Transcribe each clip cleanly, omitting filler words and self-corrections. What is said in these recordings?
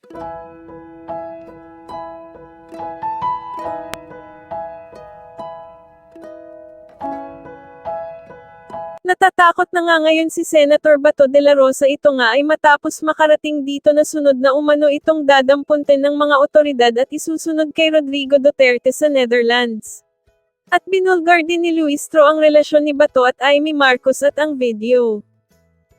Natatakot na nga ngayon si Senator Bato de la Rosa, ito nga ay matapos makarating dito na sunod na umano itong dadampuntin ng mga otoridad at isusunod kay Rodrigo Duterte sa Netherlands. At binulgar din ni Luistro ang relasyon ni Bato at Amy Marcos at ang video.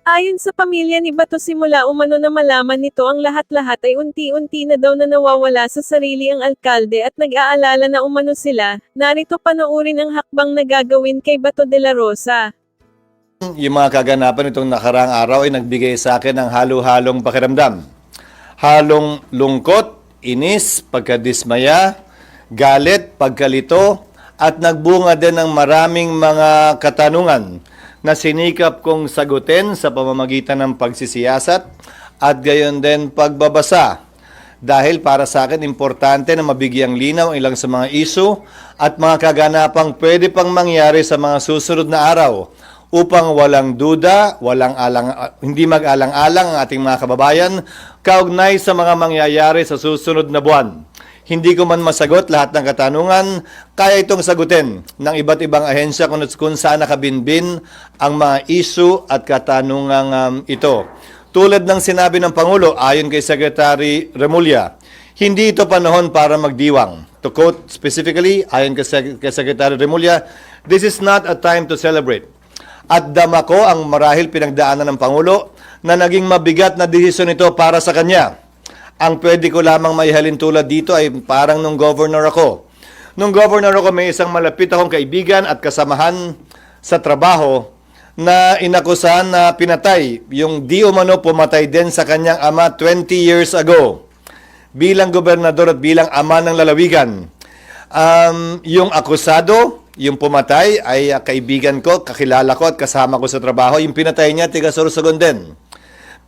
Ayon sa pamilya ni Bato, simula umano na malaman nito ang lahat-lahat ay unti-unti na daw na nawawala sa sarili ang alkalde at nag-aalala na umano sila. Narito panoorin ang hakbang na gagawin kay Bato de la Rosa. Yung mga kaganapan itong nakaraang araw ay nagbigay sa akin ng halo-halong pakiramdam. Halong lungkot, inis, pagkadismaya, galit, pagkalito, at nagbunga din ng maraming mga katanungan na sinikap kong sagutin sa pamamagitan ng pagsisiyasat at gayon din pagbabasa. Dahil para sa akin, importante na mabigyang linaw ang ilang sa mga isyu at mga kaganapang pwede pang mangyari sa mga susunod na araw, upang walang duda, hindi mag-alang-alang ang ating mga kababayan kaugnay sa mga mangyayari sa susunod na buwan. Hindi ko man masagot lahat ng katanungan, kaya itong sagutin ng iba't ibang ahensya kung saan nakabinbin ang mga issue at katanungang ito. Tulad ng sinabi ng Pangulo, ayon kay Secretary Remulla, hindi ito panahon para magdiwang. To quote specifically, ayon kay Secretary Remulla, this is not a time to celebrate. At dama ko ang marahil pinagdaanan ng Pangulo na naging mabigat na desisyon ito para sa kanya. Ang pwede ko lamang maihalin tulad dito ay parang nung governor ako. Nung governor ako, may isang malapit akong kaibigan at kasamahan sa trabaho na inakusahan na pinatay. Yung di umano pumatay din sa kanyang ama 20 years ago. Bilang gobernador at bilang ama ng lalawigan. Yung akusado, yung pumatay ay kaibigan ko, kakilala ko at kasama ko sa trabaho. Yung pinatay niya, tiga Sorsogon din.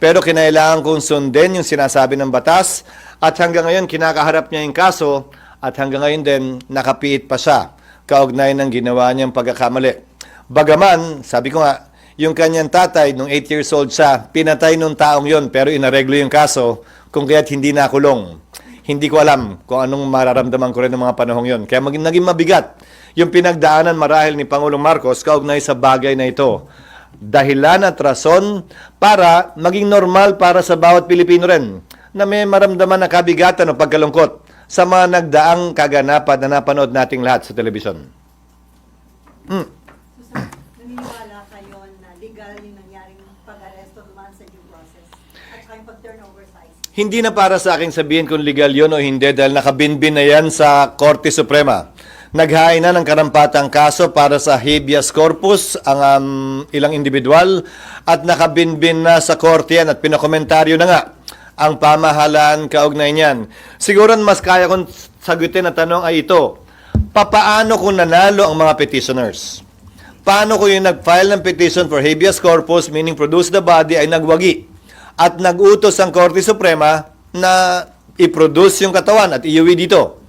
Pero kinailangan kong sundin yung sinasabi ng batas at hanggang ngayon kinakaharap niya yung kaso at hanggang ngayon din nakapiit pa siya kaugnay ng ginawa niyang pagkakamali. Bagaman, sabi ko nga, yung kanyang tatay, nung 8 years old siya, pinatay nung taong yon pero inareglo yung kaso kung kaya't hindi nakulong. Hindi ko alam kung anong mararamdaman ko rin ng mga panahong yon. Kaya naging mabigat yung pinagdaanan marahil ni Pangulong Marcos kaugnay sa bagay na ito. Dahilan at rason para maging normal para sa bawat Pilipino rin na may maramdaman na kabigatan o pagkalungkot sa mga nagdaang kaganapan na napanood nating lahat sa telebisyon. Naniniwala kayo na legal yung nangyaring pag-aresto dumaan sa due process at kayong pag-turnover sa ICC? Hindi na para sa akin sabihin kung legal yun o hindi dahil nakabinbin na yan sa Korte Suprema. Naghain na ng karampatang kaso para sa habeas corpus ang ilang individual at nakabinbin na sa korte yan at pinakomentaryo na nga ang pamahalaan kaugnay niyan. Siguro mas kaya kong sagutin na tanong ay ito, papaano kung nanalo ang mga petitioners? Paano kung yung nag-file ng petition for habeas corpus, meaning produce the body, ay nagwagi at nag-utos ang Korte Suprema na i-produce yung katawan at iuwi dito?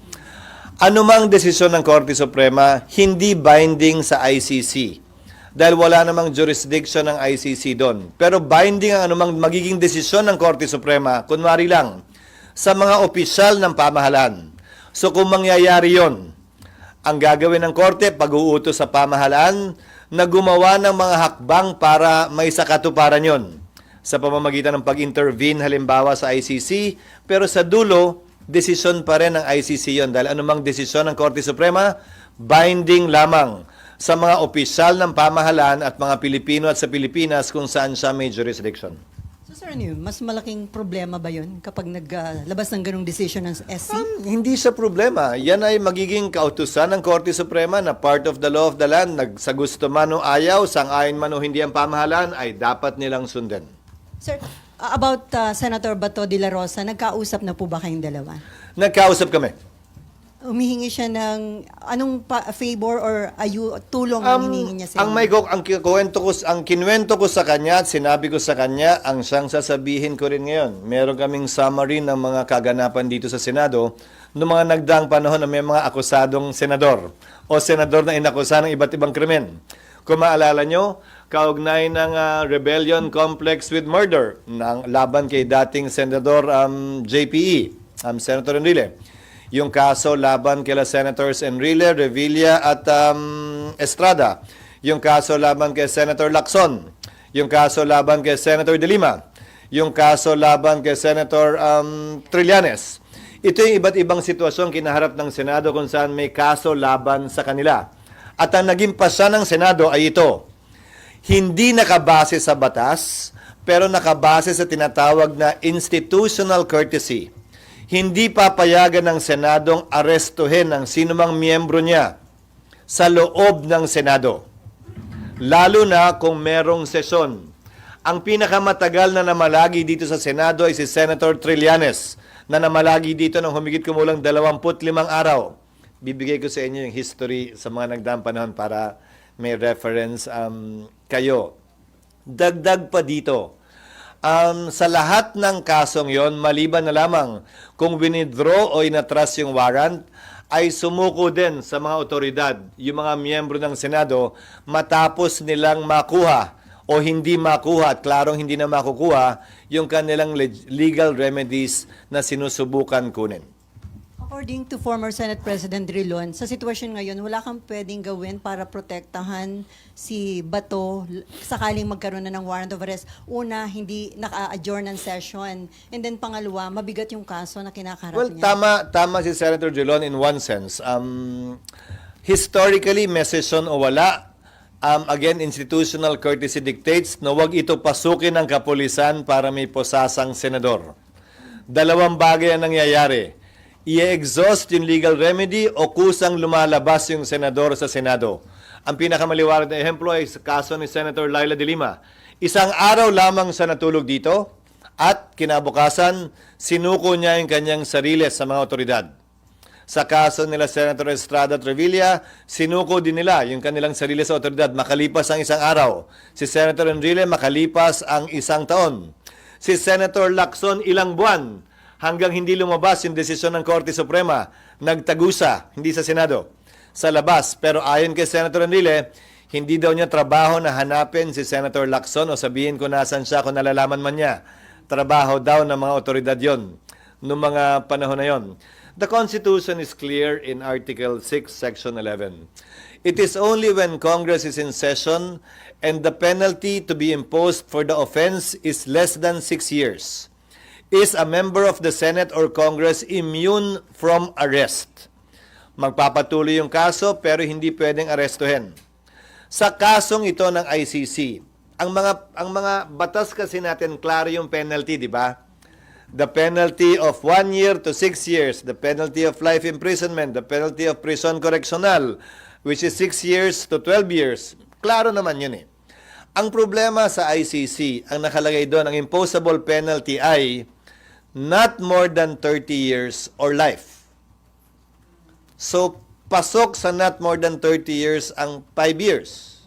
Anumang desisyon ng Korte Suprema, hindi binding sa ICC. Dahil wala namang jurisdiction ng ICC doon. Pero binding ang anumang magiging desisyon ng Korte Suprema, kunwari lang, sa mga opisyal ng pamahalaan. So kung mangyayari yon, ang gagawin ng Korte, pag-uutos sa pamahalaan, na gumawa ng mga hakbang para may sakatuparan yon. Sa pamamagitan ng pag-intervene halimbawa sa ICC, pero sa dulo, desisyon pa rin ng ICC yon dahil anumang desisyon ng Korte Suprema, binding lamang sa mga opisyal ng pamahalaan at mga Pilipino at sa Pilipinas kung saan siya may jurisdiction. So sir, mas malaking problema ba yun kapag naglabas ng ganong decision ng SC? Hindi sa problema. Yan ay magiging kautusan ng Korte Suprema na part of the law of the land. Sa gusto man o ayaw, sang-ayon man o hindi ang pamahalaan, ay dapat nilang sundin. Sir, about Senator Bato de la Rosa, nagkausap na po ba kayong dalawa? Nagkausap kami. Humihingi siya ng anong favor or tulong ang hinihingi niya sa inyo? Ang kinuwento ko sa kanya at sinabi ko sa kanya, ang siyang sasabihin ko rin ngayon. Meron kaming summary ng mga kaganapan dito sa Senado noong mga nagdaang panahon na may mga akusadong senador o senador na inakusa ng iba't ibang krimen. Kung maalala nyo, kaugnay ng rebellion complex with murder ng laban kay dating Senador JPE, Senator Enrile. Yung kaso laban kila Senators Enrile, Revilla at Estrada. Yung kaso laban kay Senator Lacson. Yung kaso laban kay Senator De Lima. Yung kaso laban kay Senator Trillanes. Ito yung iba't ibang sitwasyon kinaharap ng Senado kung saan may kaso laban sa kanila. At ang naging pasya ng Senado ay ito. Hindi nakabase sa batas, pero nakabase sa tinatawag na institutional courtesy. Hindi papayagan ng Senadong arestuhin ang sinumang miyembro niya sa loob ng Senado. Lalo na kung merong sesyon. Ang pinakamatagal na namalagi dito sa Senado ay si Senator Trillanes, na namalagi dito ng humigit kumulang 25 araw. Bibigay ko sa inyo yung history sa mga nagdaang panahon para may reference kayo. Dagdag pa dito, sa lahat ng kasong yon, maliban na lamang kung winidraw o inatras yung warrant, ay sumuko din sa mga otoridad, yung mga miyembro ng Senado, matapos nilang makuha o hindi makuha at klarong hindi na makukuha yung kanilang legal remedies na sinusubukan kunin. According to former Senate President Drilon, sa sitwasyon ngayon, wala kang pwedeng gawin para protektahan si Bato sakaling magkaroon na ng warrant of arrest. Una, hindi naka-adjourn ng session. And then pangalawa, mabigat yung kaso na kinakaharap Well, niya. tama si Senator Drilon in one sense. Historically, may session o wala, again, institutional courtesy dictates na huwag ito pasukin ng kapulisan para may posasang senador. Dalawang bagay ang nangyayari. I-exhaust yung legal remedy o kusang lumalabas yung senador sa Senado. Ang pinakamaliwanag na ehemplo ay sa kaso ni Senator Laila de Lima. Isang araw lamang sa natulog dito at kinabukasan, sinuko niya yung kanyang sarili sa mga otoridad. Sa kaso nila Senator Estrada at Revilla, sinuko din nila yung kanilang sarili sa otoridad makalipas ang isang araw. Si Senator Enrile makalipas ang isang taon. Si Senator Lacson ilang buwan hanggang hindi lumabas yung desisyon ng Korte Suprema, nagtagusa, hindi sa Senado, sa labas. Pero ayon kay Senator Enrile, hindi daw niya trabaho na hanapin si Senator Lacson o sabihin kung nasan siya kung nalalaman man niya. Trabaho daw ng mga otoridad yon noong mga panahon na yon. The Constitution is clear in Article 6, Section 11. It is only when Congress is in session and the penalty to be imposed for the offense is less than 6 years. Is a member of the Senate or Congress immune from arrest? Magpapatuloy yung kaso pero hindi pwedeng arestuhin. Sa kasong ito ng ICC, ang mga batas kasi natin klaro yung penalty, di ba? The penalty of 1 year to 6 years, the penalty of life imprisonment, the penalty of prison correctional, which is 6 years to 12 years. Klaro naman yun eh. Ang problema sa ICC, ang nakalagay doon, ang imposable penalty ay not more than 30 years or life. So, pasok sa not more than 30 years ang 5 years,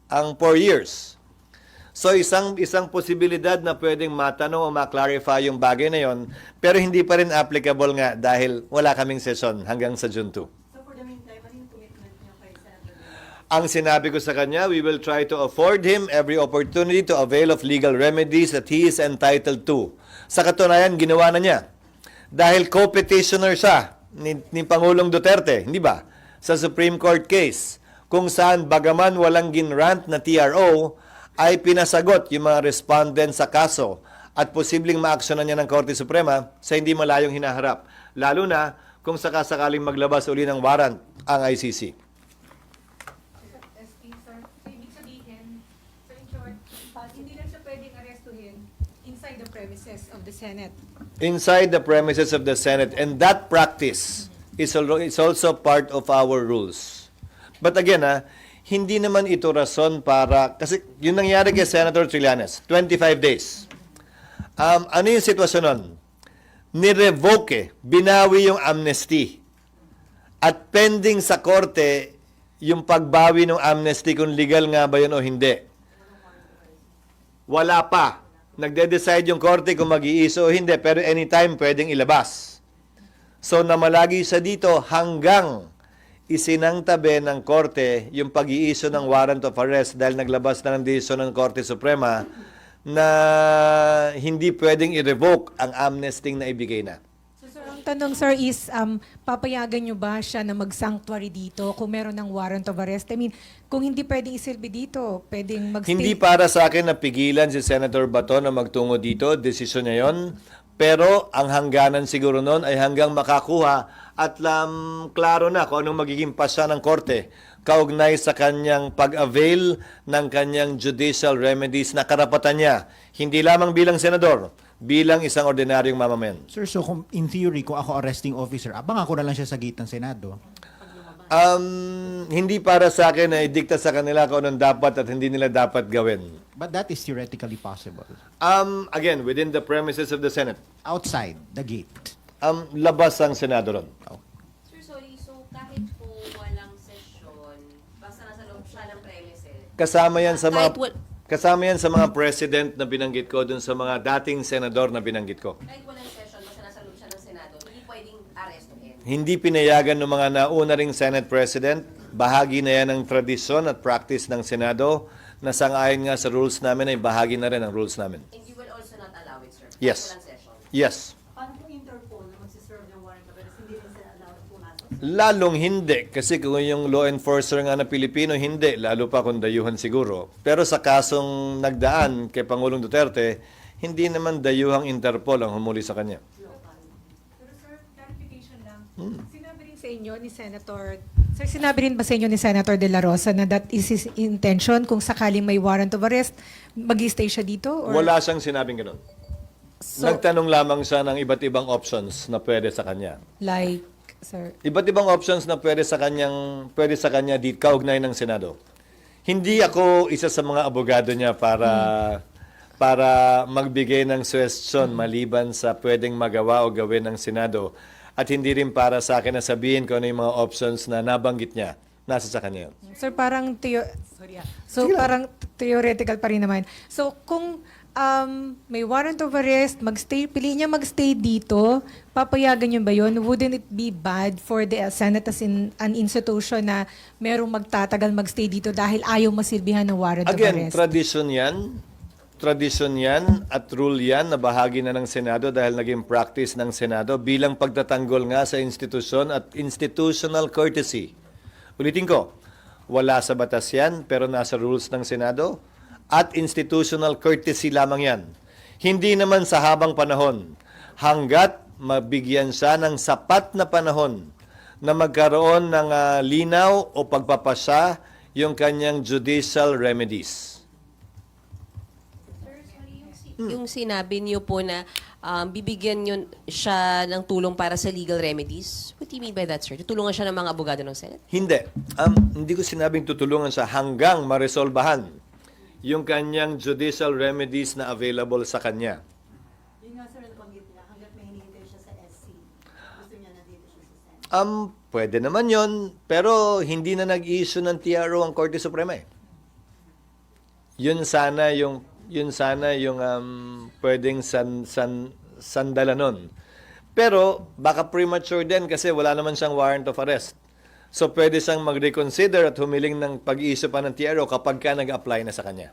ang 4 years. So, isang posibilidad na pwedeng matanong o ma-clarify yung bagay na yon, pero hindi pa rin applicable nga dahil wala kaming session hanggang sa June 2. So for the meantime, ano yung commitment niyo kay Senator? Ang sinabi ko sa kanya, we will try to afford him every opportunity to avail of legal remedies that he is entitled to. Sa katunayan, ginawa na niya. Dahil co-petitioner siya ni Pangulong Duterte, hindi ba? Sa Supreme Court case, kung saan bagaman walang ginrant na TRO, ay pinasagot yung mga respondent sa kaso at posibleng maaksyonan niya ng Korte Suprema sa hindi malayong hinaharap. Lalo na kung sakasakaling maglabas uli ng warrant ang ICC. SP, sir. So, ibig sabihin, so in short, hindi lang siya pwedeng arestuhin inside the premises of the Senate. Inside the premises of the Senate, and that practice is also part of our rules. But again, hindi naman ito rason para, kasi yun nangyari kay Senator Trillanes, 25 days. Ano yung sitwasyon nun? Ni-revoke, binawi yung amnesty. At pending sa korte, yung pagbawi ng amnesty kung legal nga ba yun o hindi. Wala pa. Nagde-decide yung korte kung mag-iiso o hindi, pero anytime pwedeng ilabas. So namalagi siya dito hanggang isinangtabi ng korte yung pag-i-issue ng warrant of arrest dahil naglabas na ng desisyon ng Korte Suprema na hindi pwedeng i-revoke ang amnesty na ibigay na. So, sir, ang tanong, sir, is papayagan nyo ba siya na mag-sanctuary dito kung meron ng warrant of arrest? I mean, kung hindi pwedeng isilbi dito, pwedeng mag-stay? Hindi para sa akin na pigilan si Senator Bato na magtungo dito, desisyon niya yon. Pero ang hangganan siguro noon ay hanggang makakuha at klaro na kung anong magiging pasya ng korte kaugnay sa kanyang pag-avail ng kanyang judicial remedies na karapatan niya. Hindi lamang bilang senador, bilang isang ordinaryong mamamayan. Sir, so kung, in theory, kung ako arresting officer, abang ako na lang siya sa gate ng Senado. Hindi para sa akin na idikta sa kanila kung anong dapat at hindi nila dapat gawin. But that is theoretically possible. Again, within the premises of the Senate. Outside the gate. Labas ang Senado ron. Sir, sorry. So, kahit po walang session, basta nasa loob siya ng premises. Kasama yan sa mga Kahit wal- kasama yan sa mga president na binanggit ko dun sa mga dating senador na binanggit ko. Kahit walang session, basta nasa loob siya ng Senado, hindi pwedeng arestuhin. Hindi pinayagan ng mga nauna ring Senate President. Bahagi na yan ng tradisyon at practice ng Senado na sangayon nga sa rules namin ay bahagi na rin ang rules namin. And you will also not allow it, sir? Kahit Yes. walang session? Yes. Paano kung Interpol na magsiserve ng warrant of arrest, hindi rin sila allowed pumasok? Lalong hindi. Kasi kung yung law enforcer nga na Pilipino, hindi. Lalo pa kung dayuhan siguro. Pero sa kasong nagdaan kay Pangulong Duterte, hindi naman dayuhang Interpol ang humuli sa kanya. Pero sir, clarification lang. Sinabi rin sa inyo ni Senator, sir, sinabi rin ba sa inyo ni Senator De La Rosa na that is his intention kung sakaling may warrant of arrest, mag-stay siya dito? Or? Wala siyang sinabing ganun. So, Nagtanong lamang siya ng iba't ibang options na pwede sa kanya. like, sir, Iba't ibang options na pwede sa kanya di kaugnay ng Senado. Hindi ako isa sa mga abogado niya para magbigay ng suggestion maliban sa pwedeng magawa o gawin ng Senado at hindi rin para sa akin na sabihin kung ano yung mga options na nabanggit niya. Nasa sa kanya yun. sir, parang parang theoretical pa rin naman. So, kung may warrant of arrest, pili niya magstay dito, papayagan niyo ba yun? Wouldn't it be bad for the Senate as in an institution na merong magtatagal magstay dito dahil ayaw masilbihan ng warrant of Again, arrest? tradisyon yan at rule yan na bahagi na ng Senado dahil naging practice ng Senado bilang pagtatanggol nga sa institusyon at institutional courtesy. Ulitin ko, wala sa batas yan pero nasa rules ng Senado at institutional courtesy lamang yan. Hindi naman sa habang panahon hanggat mabigyan siya ng sapat na panahon na magkaroon ng linaw o pagpapasya yung kanyang judicial remedies. Yung sinabi niyo po na bibigyan niyo siya ng tulong para sa legal remedies, what do you mean by that, sir? Tutulungan siya ng mga abogado ng Senate? Hindi. Hindi ko sinabing tutulungan siya hanggang maresolbahan yung kanyang judicial remedies na available sa kanya. Yun nga sir, nabanggit niya, hanggat may hinihintay siya sa SC. Gusto niya na dito siya sa Senate. Pwede naman yon, pero hindi na nag-issue ng TRO ang Korte Suprema eh. Yun sana yung pwedeng sandalan nun. Pero baka premature din kasi wala naman siyang warrant of arrest. So pwede siyang mag-reconsider at humiling ng pag-issue pa ng TRO kapag ka nag-apply na sa kanya.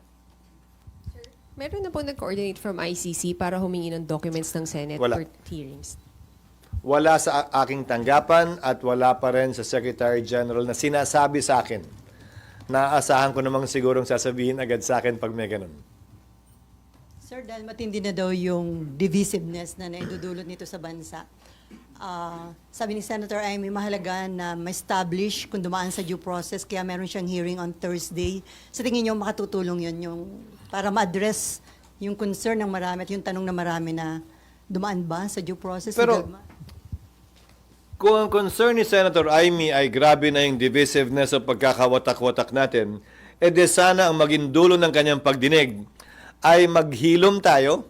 Meron na po nag-coordinate from ICC para humingi ng documents ng Senate Wala. for hearings. Wala sa aking tanggapan at wala pa rin sa Secretary General na sinasabi sa akin. Naaasahan ko namang sigurong sasabihin agad sa akin pag may ganun. Sir, dahil matindi na daw yung divisiveness na naidudulot nito sa bansa, sabi ni Senator Amy, mahalaga na ma-establish kung dumaan sa due process, kaya meron siyang hearing on Thursday. Sa tingin niyo, makatutulong yun yung, para ma-address yung concern ng marami at yung tanong ng marami na dumaan ba sa due process? Pero, legal ba? kung ang concern ni Senator Amy ay grabe na yung divisiveness o pagkakawatak-watak natin, di sana ang maging dulo ng kanyang pagdinig ay maghilom tayo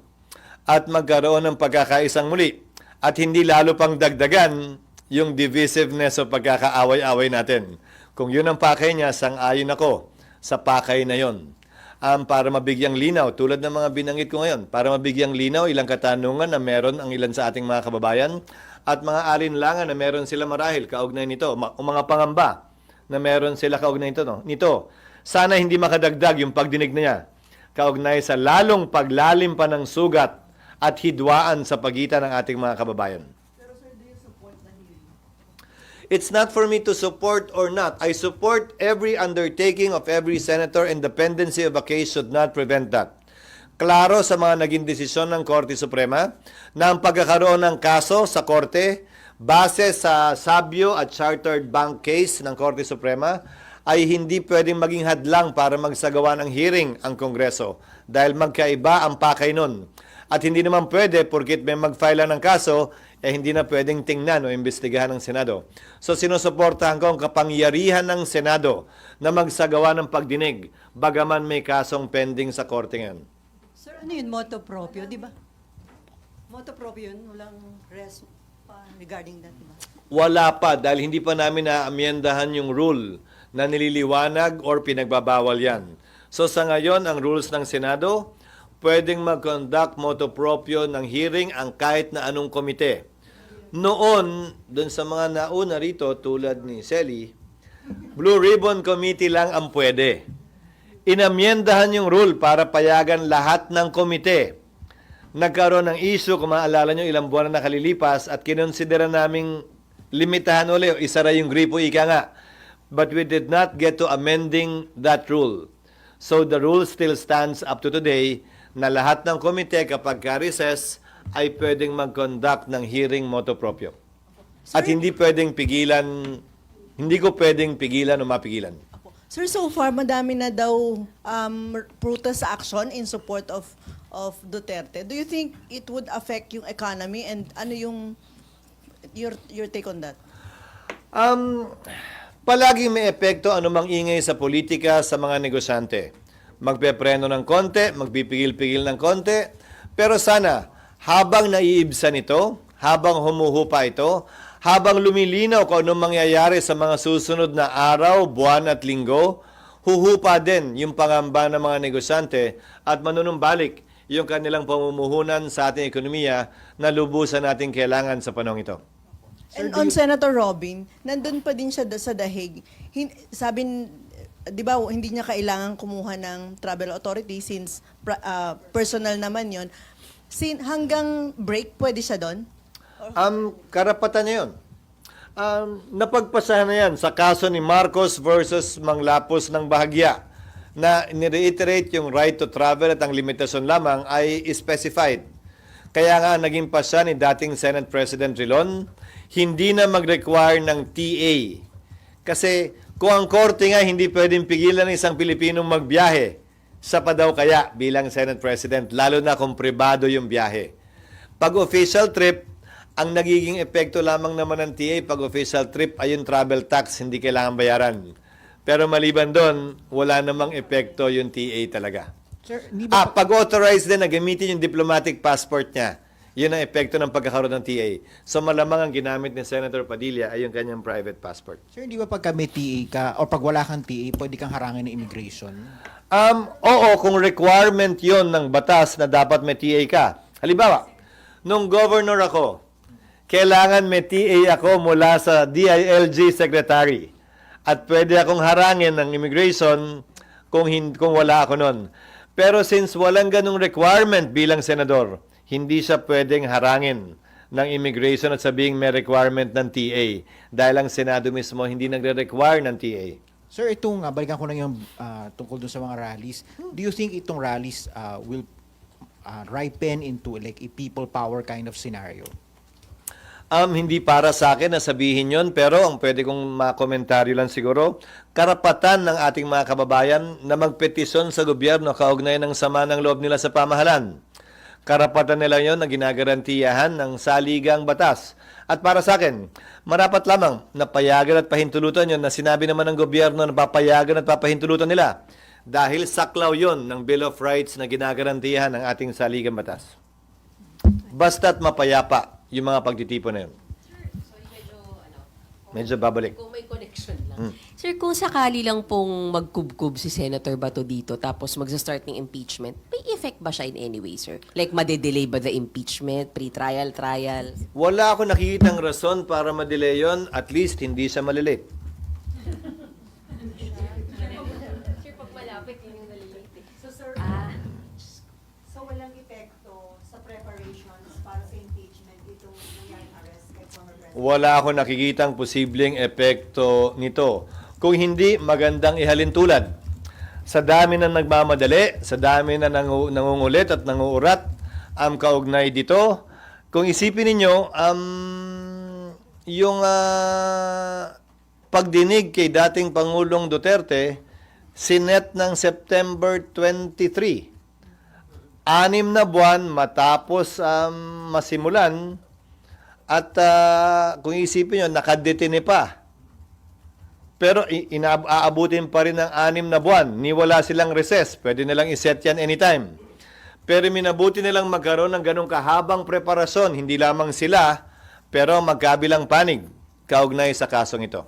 at magkaroon ng pagkakaisang muli at hindi lalo pang dagdagan yung divisiveness o pagkakaaway-away natin. Kung yun ang pakay niya, sang-ayon ako sa pakay na yon. para mabigyang linaw, tulad ng mga binanggit ko ngayon, para mabigyang linaw ilang katanungan na meron ang ilan sa ating mga kababayan at mga alinlangan na meron sila marahil kaugnay nito, o mga pangamba na meron sila kaugnay nito. Sana hindi makadagdag yung pagdinig na niya kaugnay sa lalong paglalim pa ng sugat at hidwaan sa pagitan ng ating mga kababayan. It's not for me to support or not. I support every undertaking of every senator, and dependency of a case should not prevent that. Klaro sa mga naging desisyon ng Korte Suprema na ang pagkakaroon ng kaso sa Korte base sa sabyo at chartered bank case ng Korte Suprema ay hindi pwedeng maging hadlang para magsagawa ng hearing ang Kongreso dahil magkaiba ang pakay nun. At hindi naman pwede, porkit may mag-file lang ng kaso, hindi na pwedeng tingnan o imbestigahan ng Senado. So sinusuportahan ko ang kapangyarihan ng Senado na magsagawa ng pagdinig, bagaman may kasong pending sa korte ngayon. Sir, ano yun? Moto proprio, di ba? Moto proprio yun, walang rest pa regarding that, di ba? Wala pa, dahil hindi pa namin naamyendahan yung rule na nililiwanag or pinagbabawal yan. So sa ngayon, ang rules ng Senado, pwedeng mag-conduct motu proprio ng hearing ang kahit na anong komite. Noon, dun sa mga nauna rito, tulad ni Selly, Blue Ribbon Committee lang ang pwede. Inamyendahan yung rule para payagan lahat ng komite. Nagkaroon ng issue, kung maalala nyo, ilang buwan na nakalilipas at kinonsidera naming limitahan ulit, isara yung gripo, ika nga. But we did not get to amending that rule. So the rule still stands up to today na lahat ng komite kapag ka-recess ay pwedeng mag-conduct ng hearing motu proprio. At hindi pwedeng pigilan, hindi ko pwedeng pigilan o mapigilan. Sir, so far madami na daw protest action in support of Duterte. Do you think it would affect yung economy, and ano yung your take on that? Palaging may epekto anumang ingay sa politika sa mga negosyante. Magpepreno ng konti, magpipigil-pigil ng konti, pero sana habang naiibsan ito, habang humuhupa ito, habang lumilinaw kung anong mangyayari sa mga susunod na araw, buwan at linggo, huhupa din yung pangamba ng mga negosyante at manunumbalik yung kanilang pamumuhunan sa ating ekonomiya na lubusan nating kailangan sa panahon ito. And on Senator Robin, nandun pa din siya sa dahig. Di ba, hindi niya kailangan kumuha ng travel authority since personal naman yon. Hanggang break, pwede siya doon? Karapatan niya yun. Napagpasahan na yan sa kaso ni Marcos versus Manglapos ng Bahagya na nireiterate yung right to travel at ang limitasyon lamang ay specified. Kaya nga naging pasya ni dating Senate President Rilon, hindi na mag-require ng TA. Kasi kung ang korte nga hindi pwedeng pigilan ng isang Pilipinong magbiyahe, sa pa daw kaya bilang Senate President, lalo na kung pribado yung biyahe. Pag official trip, ang nagiging epekto lamang naman ng TA pag official trip ay yung travel tax, hindi kailangan bayaran. Pero maliban doon, wala namang epekto yung TA talaga. Sir, hindi ba Pag-authorize din na gamitin yung diplomatic passport niya, yun ang epekto ng pagkakaroon ng TA. So malamang ang ginamit ni Senator Padilla ay yung kanyang private passport. Sir, hindi ba pagka may TA ka o pag wala kang TA, pwede kang harangin ng immigration? Oo, kung requirement yon ng batas na dapat may TA ka. Halimbawa, nung governor ako, kailangan may TA ako mula sa DILG secretary. At pwede akong harangin ng immigration kung wala ako nun. Pero since walang ganung requirement bilang senador, hindi siya pwedeng harangin ng immigration at sabing may requirement ng TA. Dahil ang Senado mismo hindi nagre-require ng TA. Sir, itong, balikan ko lang yung tungkol dun sa mga rallies. Do you think itong rallies will ripen into like a people power kind of scenario? Hindi para sa akin na sabihin yon, pero ang pwede kong makomentaryo lang siguro, karapatan ng ating mga kababayan na magpetisyon sa gobyerno kaugnay ng sama ng loob nila sa pamahalan. Karapatan nila yon na ginagarantiyahan ng saligang batas. At para sa akin, marapat lamang na payagan at pahintulutan yon na sinabi naman ng gobyerno na papayagan at papahintulutan nila. Dahil saklaw yon ng Bill of Rights na ginagarantiyahan ng ating saligang batas. Basta't mapayapa yung mga pagtitipon na yun. Sorry, medyo Medyo babalik. kung may connection lang. Sir, kung sakali lang pong magkubkub si Senator Bato dito tapos magsa-start ng impeachment, may effect ba siya in any way, sir? Like, madedelay ba the impeachment, pre-trial, trial? Wala ako nakikitang rason para madelay yun, at least hindi siya malilate. So walang epekto sa preparations para sa impeachment itong nangyaring arrest kay former President? Wala ako nakikitang posibleng epekto nito. Kung hindi, magandang ihalintulad. Sa dami na nagmamadali, sa dami na nangungulit at nanguurat, kaugnay dito, kung isipin ninyo, yung pagdinig kay dating Pangulong Duterte, sinet ng September 23. 6 na buwan matapos masimulan at kung isipin nyo, nakadetine pa. Pero aabutin pa rin ng 6 na buwan. Niwala silang recess. Pwede nilang iset yan anytime. Pero minabuti nilang magkaroon ng ganong kahabang preparasyon. Hindi lamang sila, pero magkabilang panig kaugnay sa kasong ito.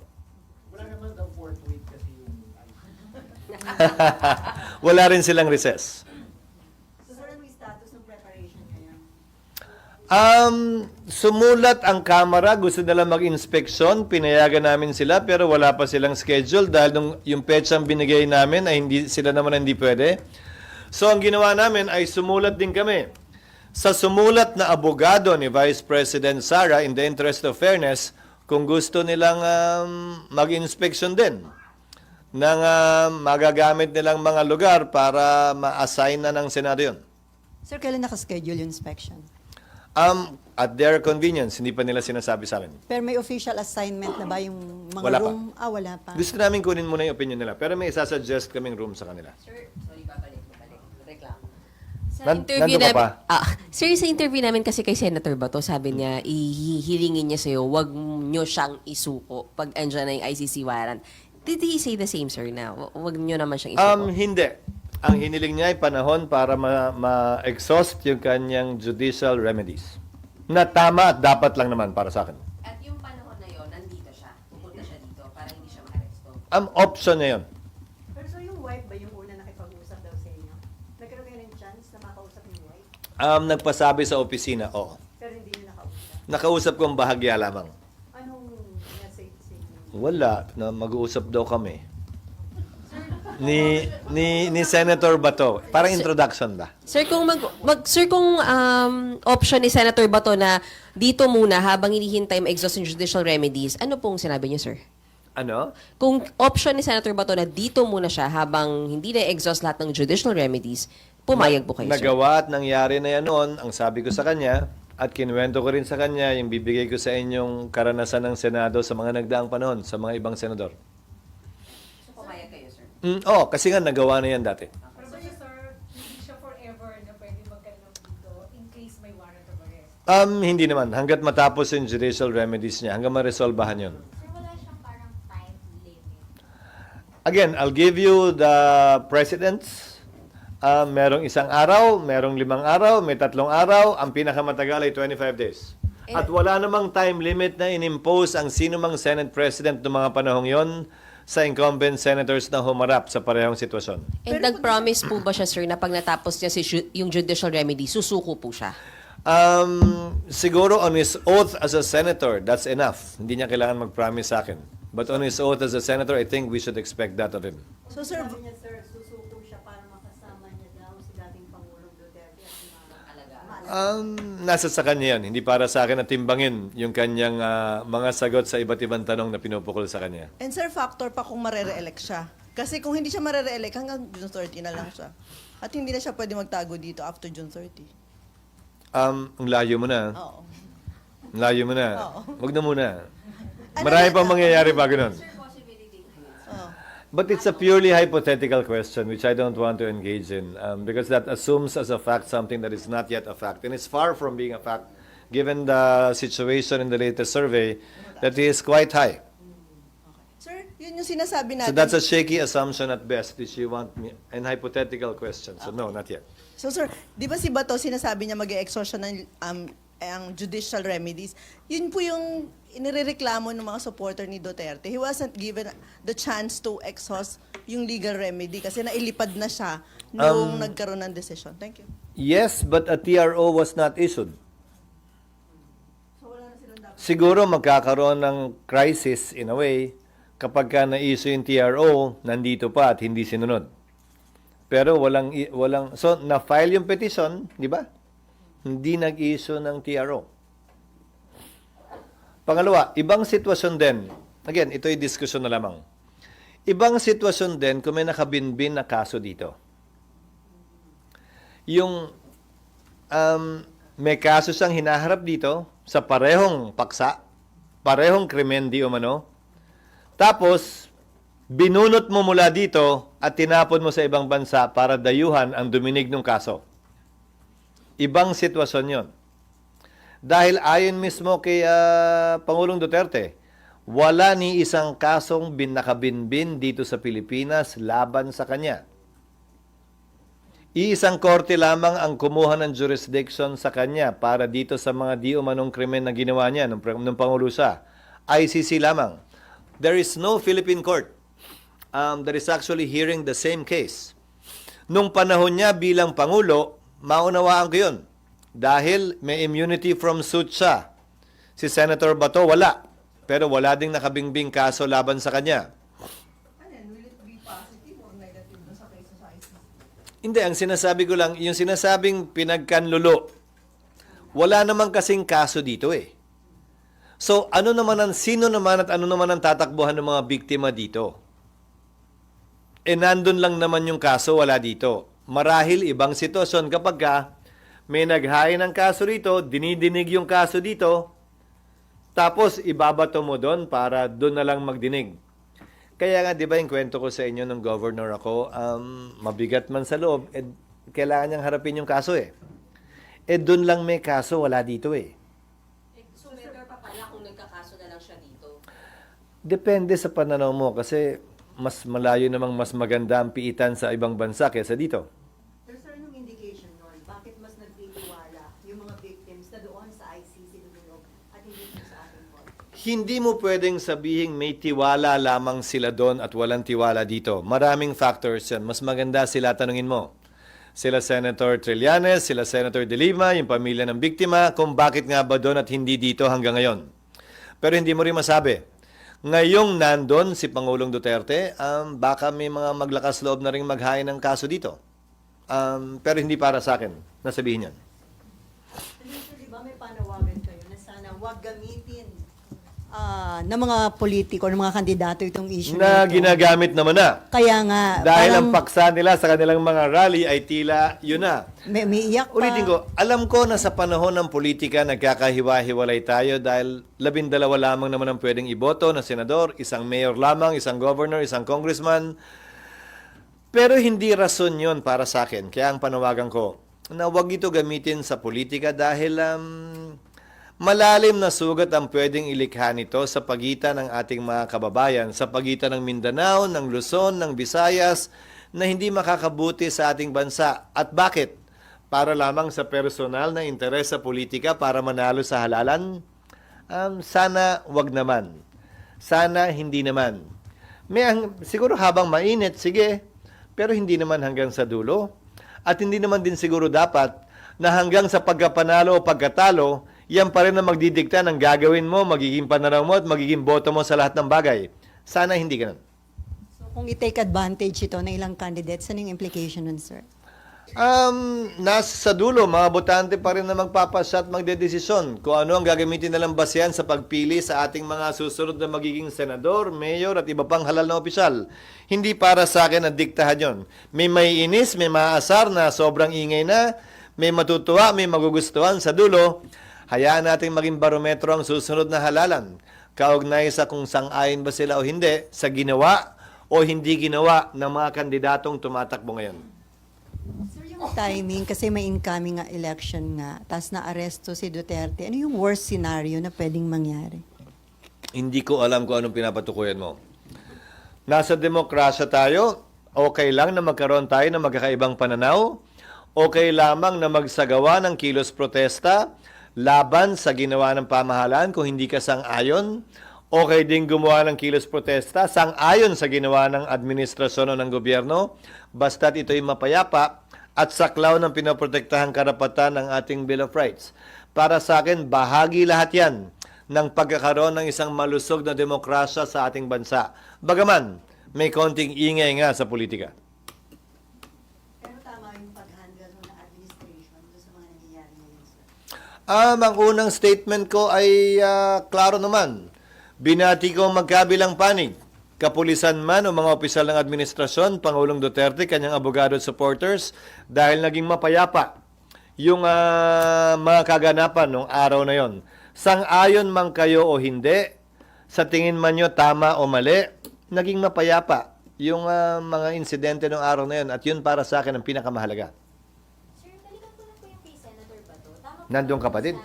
Wala naman daw 4th week kasi yung... Wala rin silang recess. So sir, ano yung status ng preparation ngayon? Sumulat ang Kamara, gusto nila mag-inspeksyon, pinayagan namin sila, pero wala pa silang schedule dahil yung petsang binigay namin ay sila naman hindi pwede. So ang ginawa namin ay sumulat din kami. Sa sumulat na abogado ni Vice President Sara, in the interest of fairness, kung gusto nilang mag-inspeksyon din ng magagamit nilang mga lugar para ma-assign na ng Senado yun. Sir, kailan nakaschedule yung inspection? At their convenience, hindi pa nila sinasabi sa akin. Pero may official assignment na ba yung mga Wala pa. room? Wala pa. Gusto namin kunin muna yung opinion nila, pero may isasuggest kaming room sa kanila. Sir, sorry, babalik. Reklamo. Sa Nandun ka pa? Sir, sa interview namin kasi kay Senator Bato, sabi niya, ihilingin niya sa'yo, wag nyo siyang isuko pag andyan na yung ICC warrant. Did he say the same, sir, na wag nyo naman siyang isuko? Hindi. Ang hiniling niya ay panahon para ma-exhaust yung kanyang judicial remedies. Na tama at dapat lang naman para sa akin. At yung panahon na yon, nandito siya. Pupunta siya dito para hindi siya ma-aresto. Option niya yun. Pero so yung wife ba yung una nakipag-usap daw sa inyo? Nagkaroon kayo ng chance na makausap yung wife? Nagpasabi sa opisina, oo. Pero hindi nyo nakausap. Nakausap kong bahagya lamang. Anong message sa inyo? Wala, na mag-uusap daw kami. Ni Senator Bato. Parang introduction ba? Sir, kung option ni Senator Bato na dito muna habang hinihintay ma-exhaust yung judicial remedies, ano pong sinabi niyo, sir? Ano? Kung option ni Senator Bato na dito muna siya habang hindi na-exhaust lahat ng judicial remedies, pumayag po kayo, sir? Nagawa at nangyari na yan noon, ang sabi ko sa kanya, at kinuwento ko rin sa kanya yung bibigay ko sa inyong karanasan ng Senado sa mga nagdaang panahon, sa mga ibang senador. So, pumayag kayo, sir? Kasi nga nagawa na yan dati. Pero ba sir, hindi siya forever na pwede magkaroon dito in case may warrant of arrest? Hindi naman. Hanggat matapos yung judicial remedies niya, hanggang ma-resolbahan yun. Sir, wala siyang parang time limit. Again, I'll give you the precedents. Merong 1 araw, merong 5 araw, may 3 araw. Ang pinakamatagal ay 25 days. At wala namang time limit na inimpose ang sino mang Senate President ng mga panahong yon sa incumbent senators na humarap sa parehong sitwasyon. And nag-promise po ba siya, sir, na pag natapos niya yung judicial remedy, susuko po siya? Siguro on his oath as a senator, that's enough. Hindi niya kailangan mag-promise sa akin. But on his oath as a senator, I think we should expect that of him. So sir, Sabi niya, sir, susuko siya para makasama niya daw si dating Pangulong Duterte at Nasa sa kanya yan. Hindi para sa akin na timbangin yung kanyang mga sagot sa iba't ibang tanong na pinupukol sa kanya. and sir, factor pa kung marere-elect siya. Kasi kung hindi siya marere-elect, hanggang June 30 na lang siya. At hindi na siya pwede magtago dito after June 30. Ang layo mo na. Oo. Ang layo mo na. Oo. Wag na muna. Marami pang mangyayari bago nun. Oo. But it's a purely hypothetical question which I don't want to engage in because that assumes as a fact something that is not yet a fact. And it's far from being a fact given the situation in the latest survey that he is quite high. Sir, yun yung sinasabi So natin. that's a shaky assumption at best if you want me an hypothetical question. So no, not yet. So sir, di ba si Bato sinasabi niya mag-exhaust siya ng ang judicial remedies. Yun po yung inireklamo ng mga supporter ni Duterte. He wasn't given the chance to exhaust yung legal remedy kasi nailipad na siya nung nagkaroon ng decision. Thank you. Yes, but a TRO was not issued. Siguro magkakaroon ng crisis in a way kapag ka na-issue yung TRO, nandito pa at hindi sinunod. Pero walang so na-file yung petition, di ba? Hindi nag-issue ng TRO. Pangalawa, ibang sitwasyon din. Again, ito ay diskusyon na lamang. Ibang sitwasyon din kung may nakabinbin na kaso dito. Yung may kaso siyang hinaharap dito sa parehong paksa, parehong krimen di umano, tapos binunot mo mula dito at tinapon mo sa ibang bansa para dayuhan ang duminig ng kaso. Ibang sitwasyon yon. Dahil ayon mismo kay Pangulong Duterte, wala ni isang kasong nakabinbin dito sa Pilipinas laban sa kanya. Iisang korte lamang ang kumuha ng jurisdiction sa kanya para dito sa mga di umanong krimen na ginawa niya nung Pangulo siya. ICC lamang. There is no Philippine court that is actually hearing the same case. Nung panahon niya bilang Pangulo, maunawaan ko yun. Dahil may immunity from suit siya. Si Senator Bato, wala. Pero wala ding nakabingbing kaso laban sa kanya. Hindi, ang sinasabi ko lang, yung sinasabing pinagkanlulo, wala naman kasing kaso dito eh. So, sino naman at ano naman ang tatakbuhan ng mga biktima dito? Nandun lang naman yung kaso, wala dito. Marahil ibang sitwasyon kapag may naghain ng kaso rito, dinidinig yung kaso dito, tapos ibabato mo doon para doon na lang magdinig. Kaya nga, di ba yung kwento ko sa inyo nung governor ako, mabigat man sa loob, kailangan niyang harapin yung kaso eh. Doon lang may kaso, wala dito eh. So, better pa pala kung nagkakaso na lang siya dito? Depende sa pananaw mo kasi mas malayo namang mas maganda ang piitan sa ibang bansa kaysa dito. Pero sir, anong indication nun? Bakit mas nagtitiwala yung mga victims na doon sa ICC lumulog at hindi sa ating court? Hindi mo pwedeng sabihing may tiwala lamang sila doon at walang tiwala dito. Maraming factors yan. Mas maganda sila tanungin mo. Sila Senator Trillanes, sila Senator De Lima, yung pamilya ng biktima, kung bakit nga ba doon at hindi dito hanggang ngayon. Pero hindi mo rin masabi. Ngayong nandun si Pangulong Duterte, baka may mga maglakas loob na rin maghain ng kaso dito. Pero hindi para sa akin, nasabihin yan. Usually ba may panawagan kayo na sana wag gamitin ng mga politiko, ng mga kandidato itong issue Na nito? ginagamit naman na. Kaya nga, Dahil parang ang paksa nila sa kanilang mga rally ay tila yun na. may iyak pa. Ulitin ko, alam ko na sa panahon ng politika nagkakahiwa-hiwalay tayo dahil 12 lamang naman ang pwedeng iboto na senador, isang mayor lamang, isang governor, isang congressman. Pero hindi rason yun para sa akin. Kaya ang panawagan ko, na huwag ito gamitin sa politika dahil malalim na sugat ang pwedeng ilikha nito sa pagitan ng ating mga kababayan, sa pagitan ng Mindanao, ng Luzon, ng Visayas, na hindi makakabuti sa ating bansa. At bakit? Para lamang sa personal na interes sa politika para manalo sa halalan? Sana wag naman. Sana hindi naman. Siguro habang mainit, sige, pero hindi naman hanggang sa dulo. At hindi naman din siguro dapat na hanggang sa pagkapanalo o pagkatalo, yan pa rin ang magdidikta ng gagawin mo, magiging pananaw mo at magiging boto mo sa lahat ng bagay. Sana hindi ganun. So, kung i-take advantage ito ng ilang candidates, anong implication nun, sir? Nasa dulo, mga botante pa rin na magpapasya at magdedesisyon kung ano ang gagamitin nilang basehan sa pagpili sa ating mga susunod na magiging senador, mayor at iba pang halal na opisyal. Hindi para sa akin na diktahan yon. May maiinis, may maaasar na sobrang ingay na, may matutuwa, may magugustuhan sa dulo. Hayaan natin maging barometro ang susunod na halalan. Kaugnay sa kung sang-ayon ba sila o hindi sa ginawa o hindi ginawa ng mga kandidatong tumatakbo ngayon. Sir, yung timing, kasi may incoming nga election nga, tapos na-aresto si Duterte, ano yung worst scenario na pwedeng mangyari? Hindi ko alam kung anong pinapatukuyan mo. Nasa demokrasya tayo, okay lang na magkaroon tayo ng magkakaibang pananaw, okay lamang na magsagawa ng kilos protesta, laban sa ginawa ng pamahalaan kung hindi ka sang-ayon. Okay din gumawa ng kilos protesta, sang-ayon sa ginawa ng administrasyon o ng gobyerno, basta't ito'y mapayapa at saklaw ng pinoprotektahang karapatan ng ating Bill of Rights. Para sa akin, bahagi lahat yan ng pagkakaroon ng isang malusog na demokrasya sa ating bansa. Bagaman, may konting ingay nga sa politika. Pero tama yung pag-handle ng administration sa mga nangyayari ngayon, sir. Ang unang statement ko ay klaro naman. Binati ko ang magkabilang panig. Kapulisan man o mga opisyal ng administrasyon, Pangulong Duterte, kanyang abogado at supporters, dahil naging mapayapa yung mga kaganapan noong araw na yon. Sang-ayon man kayo o hindi, sa tingin man nyo tama o mali, naging mapayapa yung mga insidente noong araw na yon. At yun para sa akin ang pinakamahalaga. Sir, balikan ko lang po yung kay Senator Bato. Tama po Nandun ka ba pa din.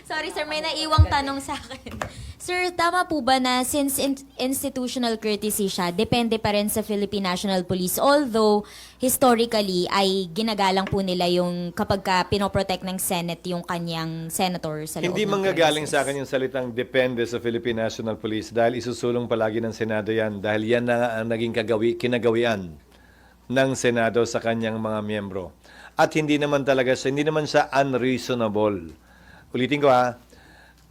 Sorry sir, may naiwang tanong sa akin. Sir, tama po ba na since institutional courtesy siya, depende pa rin sa Philippine National Police, although historically ay ginagalang po nila yung kapag ka pinoprotect ng Senate yung kanyang senator sa loob Hindi ng manggagaling premises? sa akin yung salitang depende sa Philippine National Police dahil isusulong palagi ng Senado yan dahil yan na ang naging kinagawian ng Senado sa kanyang mga miyembro. At hindi naman siya unreasonable. Ulitin ko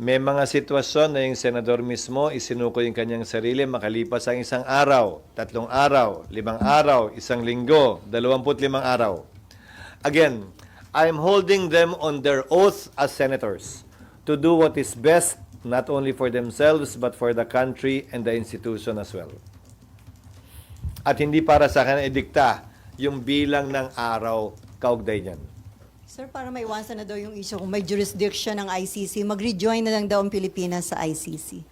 may mga sitwasyon na yung senador mismo isinuko yung kanyang sarili makalipas ang 1 araw, 3 araw, 5 araw, 1 linggo, 25 araw. Again, I'm holding them on their oath as senators to do what is best not only for themselves but for the country and the institution as well. At hindi para sa akin idikta yung bilang ng araw kaugnay niyan. Sir, para maiwasan na daw yung issue kung may jurisdiction ng ICC, mag-rejoin na lang daw ang Pilipinas sa ICC.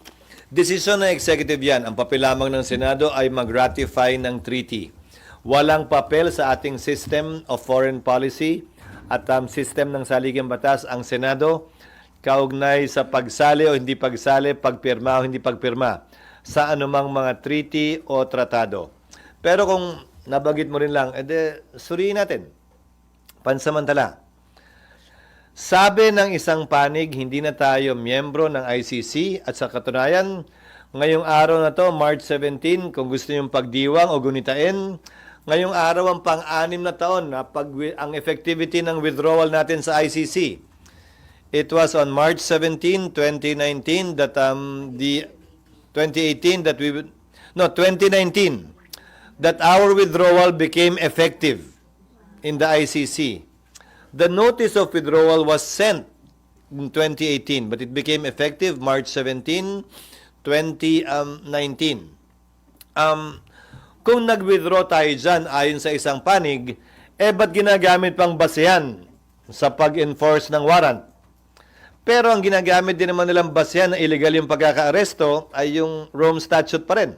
Desisyon ng executive yan. Ang papel lamang ng Senado ay mag-ratify ng treaty. Walang papel sa ating system of foreign policy at system ng saligang batas ang Senado kaugnay sa pagsali o hindi pagsali, pagpirma o hindi pagpirma sa anumang mga treaty o tratado. Pero kung nabagit mo rin lang, suriin natin. Pansamantala. Sabi ng isang panig, hindi na tayo miyembro ng ICC at sa katunayan, ngayong araw na to, March 17, kung gusto niyong pagdiwang o gunitain, ngayong araw ang pang-6 na taon na ang effectivity ng withdrawal natin sa ICC. It was on March 17, 2019 that 2019 that our withdrawal became effective in the ICC. The notice of withdrawal was sent in 2018, but it became effective March 17, 2019. Kung nag-withdraw tayo dyan ayon sa isang panig, ba't ginagamit pang basehan sa pag-enforce ng warrant? Pero ang ginagamit din naman nilang basehan na illegal yung pagkaka-aresto ay yung Rome Statute pa rin.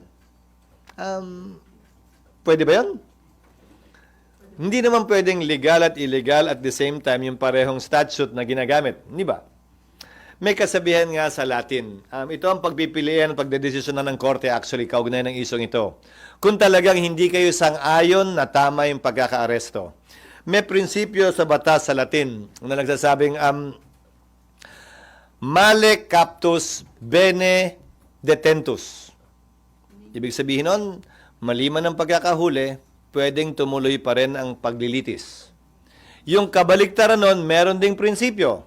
Pwede ba yun? Hindi naman pwedeng legal at illegal at the same time yung parehong statute na ginagamit. Hindi ba? May kasabihan nga sa Latin. Ito ang pagpipilian at pagdedesisyonan ng korte actually kaugnay ng isong ito. Kung talagang hindi kayo sang-ayon na tama yung pagkaka-aresto. May prinsipyo sa batas sa Latin na nagsasabing male captus bene detentus. Ibig sabihin nun, maliman ang pagkakahuli, pwedeng tumuloy pa rin ang paglilitis. Yung kabaliktaran nun, meron ding prinsipyo.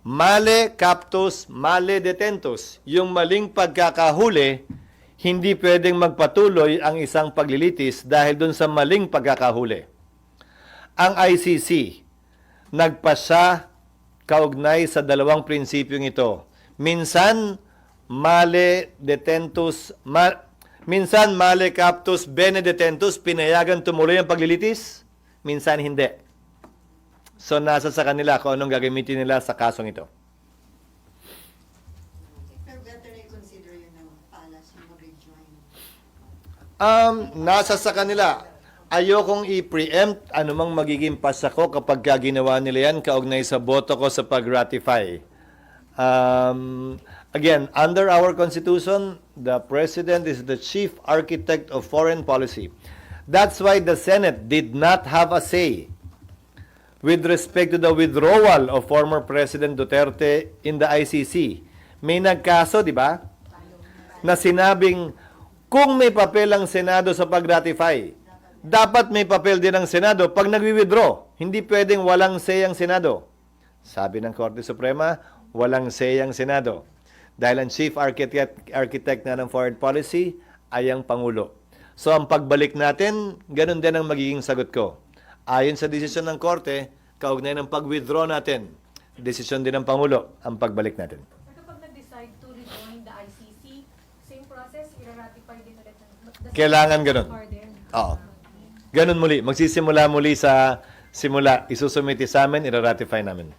Male captus, male detentus. Yung maling pagkakahuli, hindi pwedeng magpatuloy ang isang paglilitis dahil dun sa maling pagkakahuli. Ang ICC, nagpasya kaugnay sa dalawang prinsipyong ito. Minsan, male detentus, minsan male captus bene detentus, pinayagan tumuloy ang paglilitis, minsan hindi. So nasa sa kanila kung anong gagamitin nila sa kasong ito. Pero better na i-consider yun ng palas yung mag-rejoin. Nasa sa kanila. Ayokong i-preempt anumang magiging pasako kapag ginawa nila yan kaugnay sa boto ko sa pag-ratify. Again, under our Constitution, the President is the chief architect of foreign policy. That's why the Senate did not have a say with respect to the withdrawal of former President Duterte in the ICC. May nagkaso, di ba? Na sinabing, kung may papel ang Senado sa pag-ratify, dapat may papel din ang Senado pag nagwi-withdraw. Hindi pwedeng walang say ang Senado. Sabi ng Korte Suprema, walang say ang Senado. Dahil ang chief architect na ng foreign policy ay ang Pangulo. So ang pagbalik natin, ganun din ang magiging sagot ko. Ayon sa desisyon ng Korte, kaugnay ng pag-withdraw natin, desisyon din ng Pangulo ang pagbalik natin. At kapag nag-decide to rejoin the ICC, same process, i-ratify din ulit ng Kailangan ganun. pardon. Oo. Ganun muli. Magsisimula muli sa simula. Isusumiti sa amin, ira-ratify namin.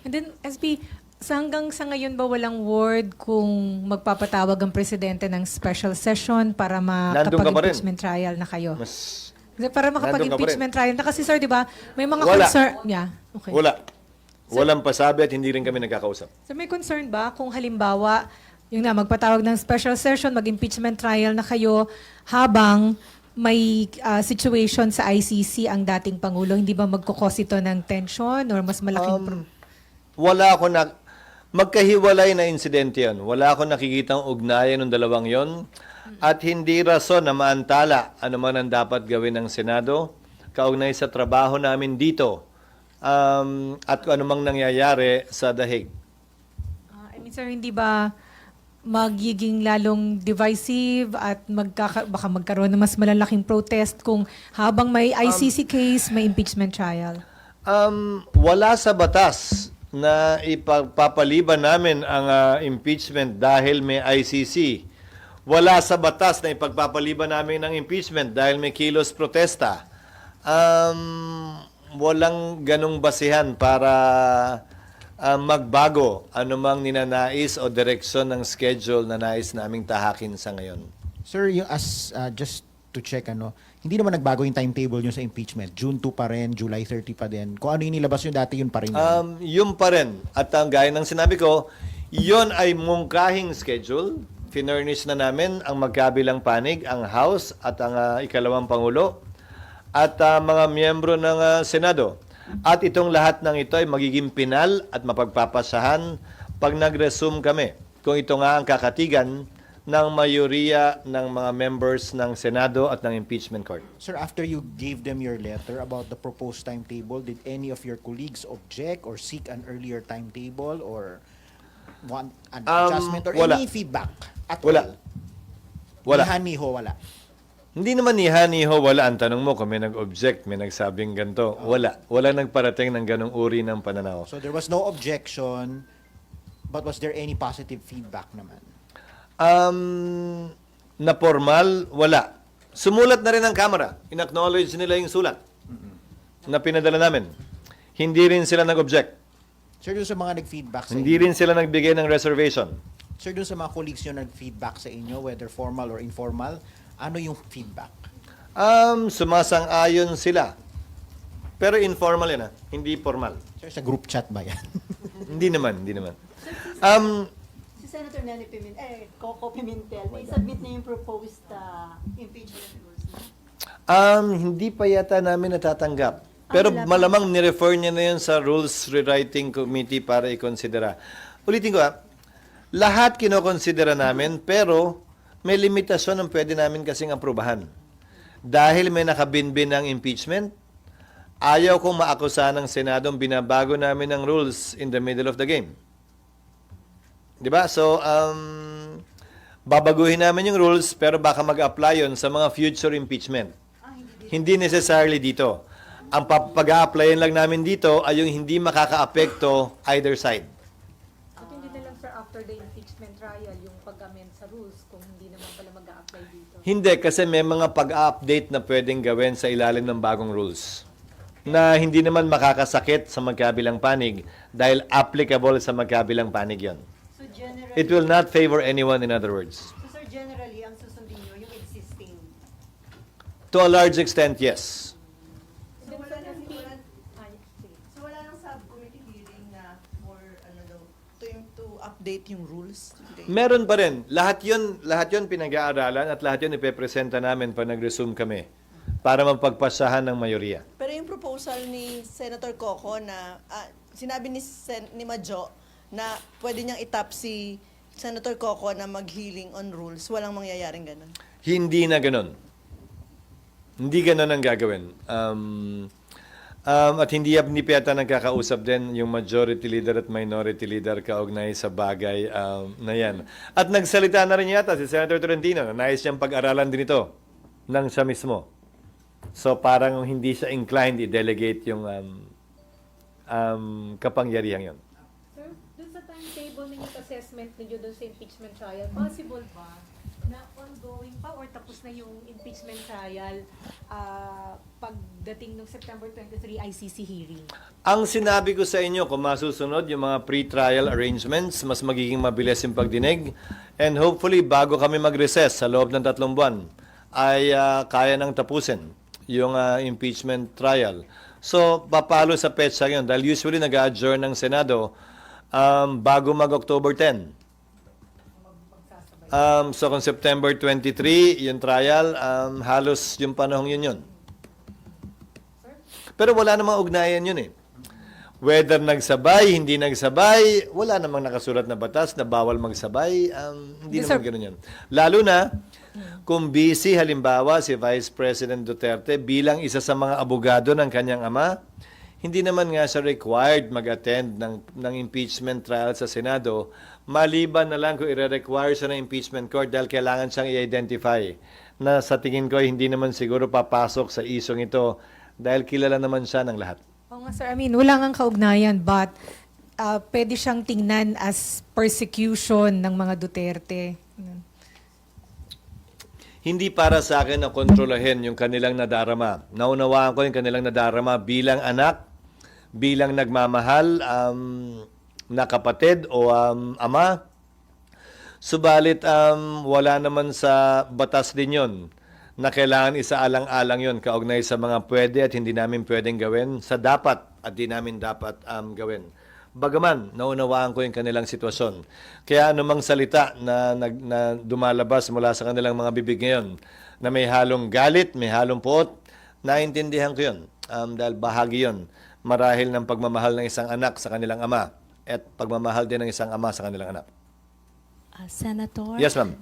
And then, SP, hanggang sa ngayon ba walang word kung magpapatawag ang presidente ng special session para Nandun ka pa rin. makapag-impeachment trial na kayo? Mas Para makapag-impeachment trial na kasi sir, di ba? May mga Wala. concern. Yeah, okay. wala. Walang pasabi at hindi rin kami nagkakausap. So may concern ba kung halimbawa, yung na magpatawag ng special session, mag-impeachment trial na kayo habang may situation sa ICC ang dating Pangulo, hindi ba magkukos ito ng tension or mas malaking Wala ako na magkahiwalay na insidente yon. Wala ako nakikitang ugnayan ng dalawang yon at hindi rason na maantala ano man ang dapat gawin ng Senado kaugnay sa trabaho namin dito at kung ano mang nangyayari sa The Hague. I mean, sir, hindi ba magiging lalong divisive at baka magkaroon ng mas malalaking protest kung habang may ICC case, may impeachment trial? Wala sa batas na ipagpapaliban namin ang impeachment dahil may ICC. Wala sa batas na ipagpapaliban namin ang impeachment dahil may kilos protesta. Walang ganong basihan para magbago anumang ninanais o direksyon ng schedule na nais naming tahakin sa ngayon. Sir, yung just to check, hindi naman nagbago yung timetable nyo sa impeachment. June 2 pa rin, July 30 pa din. Kung ano yung nilabas yung dati, yun pa rin. Yun pa rin. At ang gaya ng sinabi ko, yun ay mungkahing schedule. Finurnish na namin ang magkabilang panig, ang House at ang ikalawang Pangulo at mga miyembro ng Senado. At itong lahat ng ito ay magiging pinal at mapagpapasahan pag nag-resume kami. Kung ito nga ang kakatigan ng mayoriya ng mga members ng Senado at ng Impeachment Court. Sir, after you gave them your letter about the proposed timetable, did any of your colleagues object or seek an earlier timetable or want an adjustment or wala. any feedback at Wala. all? Wala. Nihan-niho, wala. Hindi naman niha-niho, wala. Ang tanong mo kung may nag-object, may nagsabing ganito. Wala. Wala nagparating ng ganong uri ng pananaw. So there was no objection, but was there any positive feedback naman? Na formal, wala. Sumulat na rin ang Kamara. In-acknowledge nila yung sulat na pinadala namin. Hindi rin sila nag-object. Sir, dun sa mga nag-feedback sa Hindi inyo, rin sila nagbigay ng reservation. sir, dun sa mga colleagues nyo nag-feedback sa inyo, whether formal or informal, ano yung feedback? Sumasang-ayon sila. Pero informal yan, hindi formal. Sir, sa group chat ba yan? Hindi naman, hindi naman. Si Senator Nene Coco Pimentel, may submit na yung proposed impeachment rules na? Hindi pa yata namin natatanggap. Pero malamang nirefer niya na yun sa Rules Rewriting Committee para ikonsidera. Ulitin ko lahat kinokonsidera namin pero may limitasyon ang pwede namin kasing aprubahan. Dahil may nakabinbin ng impeachment, ayaw kong maakusahan ng Senado binabago namin ng rules in the middle of the game. Diba? So, babaguhin namin yung rules pero baka mag-apply yun sa mga future impeachment. Hindi necessarily dito. Ang pag-a-applyin lang namin dito ay yung hindi makaka-apekto either side. At hindi na lang sir after the impeachment trial yung pag-amend sa rules kung hindi naman pala mag-a-apply dito. Hindi, kasi may mga pag-update na pwedeng gawin sa ilalim ng bagong rules na hindi naman makakasakit sa magkabilang panig dahil applicable sa magkabilang panig yon. So generally, It will not favor anyone, in other words. so sir, generally, ang susundin nyo, yung existing. To a large extent, yes. So wala nang subcommittee hearing na more to update yung rules? Meron pa rin. Lahat yun pinag-aaralan at lahat yun ipepresenta namin pag nag-resume kami para mapagpasahan ng mayoriya. Pero yung proposal proposal ni Senator Coco na sinabi ni Majo na pwede niyang itap si Senator Coco na mag-healing on rules. Walang mangyayaring ganun. Hindi na ganun. Hindi ganun ang gagawin. At hindi pa yata nagkakausap din yung majority leader at minority leader kaugnay sa bagay na yan. At nagsalita na rin yata si Senator Tolentino na nais niyang pag-aralan din ito ng siya mismo. So parang hindi siya inclined i-delegate yung kapangyarihan yun. Sir, dun sa timetable ninyo assessment ninyo dun sa impeachment trial, possible ba na ongoing pa or tapos na yung impeachment trial pagdating ng September 23 ICC hearing? Ang sinabi ko sa inyo, kung masusunod yung mga pre-trial arrangements, mas magiging mabilis yung pagdinig. And hopefully, bago kami mag-recess sa loob ng 3 buwan, ay kaya nang tapusin yung impeachment trial. So, papalo sa petsa yun. Dahil usually nag-adjourn ng Senado bago mag-October 10. So, kung September 23, yung trial, halos yung panahong yun. Pero wala namang ugnayan yun eh. Whether nagsabay, hindi nagsabay, wala namang nakasulat na batas na bawal magsabay. Hindi Yes, naman sir. ganun yan. Lalo na, kung busy halimbawa si Vice President Duterte bilang isa sa mga abogado ng kanyang ama, hindi naman nga siya required mag-attend ng impeachment trial sa Senado, maliban na lang kung i-require siya ng impeachment court dahil kailangan siyang i-identify na sa tingin ko hindi naman siguro papasok sa isong ito dahil kilala naman siya ng lahat. Oo nga, sir. I mean, wala nga kaugnayan, but pwede siyang tingnan as persecution ng mga Duterte. Hindi para sa akin na kontrolahin yung kanilang nadarama. Naunawaan ko yung kanilang nadarama bilang anak, bilang nagmamahal, na kapatid o ama. Subalit, wala naman sa batas din yon na kailangan isaalang-alang yon kaugnay sa mga pwede at hindi namin pwedeng gawin, sa dapat at di namin dapat gawin. Bagaman, naunawaan ko yung kanilang sitwasyon. Kaya anumang salita na dumalabas mula sa kanilang mga bibig ngayon, na may halong galit, may halong puot, naintindihan ko yun. Dahil bahagi yun, marahil ng pagmamahal ng isang anak sa kanilang ama at pagmamahal din ng isang ama sa kanilang anak. Senator? Yes, ma'am.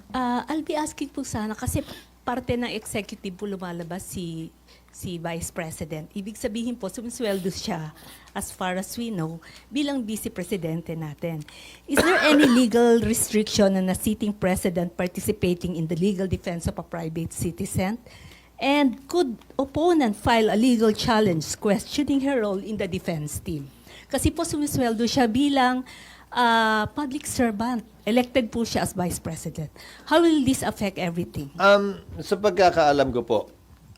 I'll be asking po sana kasi parte ng executive po lumalabas si Vice President. Ibig sabihin po, sumisweldo siya, as far as we know, bilang Vice Presidente natin. Is there any legal restriction on a sitting president participating in the legal defense of a private citizen? And could opponent file a legal challenge questioning her role in the defense team? Kasi po sumisweldo siya bilang public servant. Elected po siya as Vice President. How will this affect everything? Sa pagkakaalam ko po,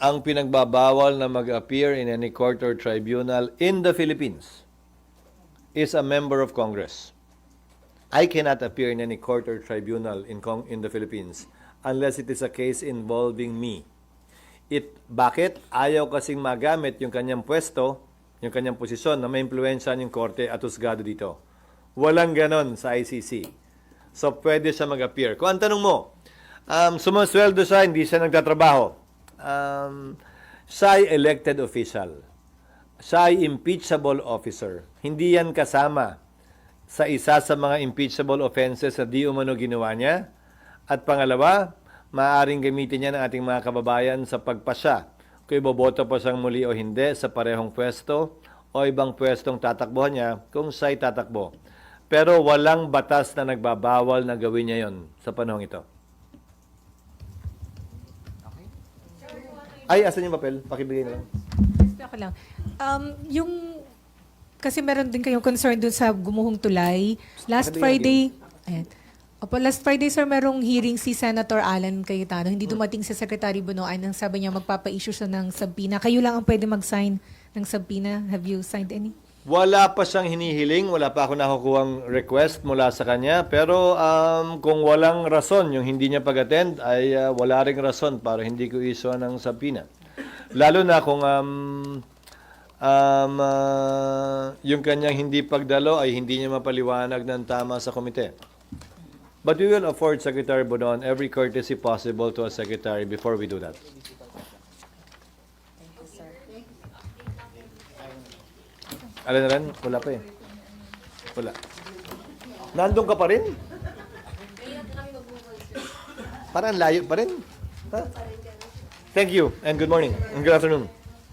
ang pinagbabawal na mag-appear in any court or tribunal in the Philippines is a member of Congress. I cannot appear in any court or tribunal in the Philippines unless it is a case involving me. Bakit? Ayaw kasing magamit yung kanyang pwesto, yung kanyang posisyon na may impluwensyahan yung korte at husgado dito. Walang ganon sa ICC. So, pwede siya mag-appear. Kung ang tanong mo, sumasweldo siya, hindi siya nagtatrabaho. Siya ay elected official. Siya ay impeachable officer. Hindi yan kasama sa isa sa mga impeachable offenses na di umano ginawa niya. At pangalawa, maaaring gamitin niya ng ating mga kababayan sa pagpasya kung iboboto pa siyang muli o hindi sa parehong pwesto o ibang pwestong tatakbo niya kung siya'y tatakbo. Pero walang batas na nagbabawal na gawin niya yon sa panahong ito. Ay, asan yung papel? Pakibigay na lang. Ako lang. Kasi meron din kayong concern dun sa gumuhong tulay. Last Friday, ayan. Last Friday, sir, merong hearing si Senator Alan Cayetano. Hindi dumating sa Secretary Bunoan nang sabi niya magpapa-issue siya ng subpoena. Kayo lang ang pwede mag-sign ng subpoena. Have you signed any? Wala pa siyang hinihiling, wala pa ako nakukuhang request mula sa kanya, pero kung walang rason yung hindi niya pag-attend, ay wala ring rason para hindi ko issue ng subpoena. Lalo na kung yung kanyang hindi pagdalo ay hindi niya mapaliwanag ng tama sa komite. But we will afford Secretary Bonon every courtesy possible to a secretary before we do that. Alam na rin? Wala pa eh. Wala. Nandun ka pa rin? Parang layo pa rin. Ha? Thank you and good morning and good afternoon.